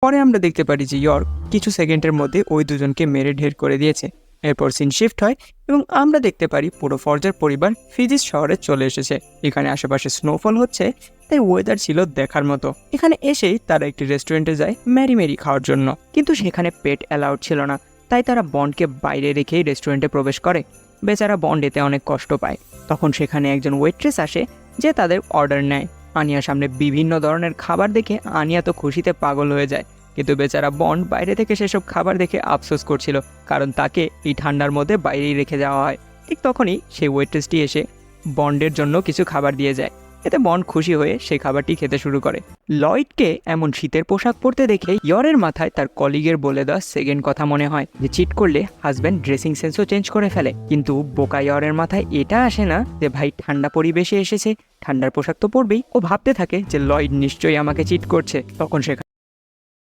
পরে আমরা দেখতে পারি যে ইয়র্ক কিছু সেকেন্ডের মধ্যে ওই দুজনকে মেরে ঢের করে দিয়েছে। এরপর সিন শিফট হয় এবং আমরা দেখতে পারি পুরো ফর্জার পরিবার ফিজিস শহরে চলে এসেছে। এখানে আশেপাশে স্নোফল হচ্ছে, তাই ওয়েদার ছিল দেখার মতো। এখানে এসেই তারা একটি রেস্টুরেন্টে যায় ম্যারি ম্যারি খাওয়ার জন্য, কিন্তু সেখানে পেট অ্যালাউড ছিল না, তাই তারা বন্ডকে বাইরে রেখেই রেস্টুরেন্টে প্রবেশ করে। বেচারা বন্ড এতে অনেক কষ্ট পায়। তখন সেখানে একজন ওয়েট্রেস আসে যে তাদের অর্ডার নেয়। আনিয়ার সামনে বিভিন্ন ধরনের খাবার দেখে আনিয়া তো খুশিতে পাগল হয়ে যায়, কিন্তু বেচারা বন্ড বাইরে থেকে সেসব খাবার দেখে আফসোস করছিল, কারণ তাকে এই ঠান্ডার মধ্যে বাইরেই রেখে যাওয়া হয়। ঠিক তখনই সেই ওয়েট্রেসটি এসে বন্ডের জন্য কিছু খাবার দিয়ে যায়। এতে বন্ড খুশি হয়ে সেই খাবারটি খেতে শুরু করে। লয়েডকে এমন শীতের পোশাক পরতে দেখে ইয়রের মাথায় তার কলিগের বলে দেওয়া সেকেন্ড কথা মনে হয় যে চিট করলে হাজব্যান্ড ড্রেসিং সেন্সও চেঞ্জ করে ফেলে। কিন্তু বোকা ইয়রের মাথায় এটা আসে না যে ভাই ঠান্ডা পরিবেশে এসেছে, ঠান্ডার পোশাক তো পরবেই। ও ভাবতে থাকে যে লয়েড নিশ্চয়ই আমাকে চিট করছে। তখন সে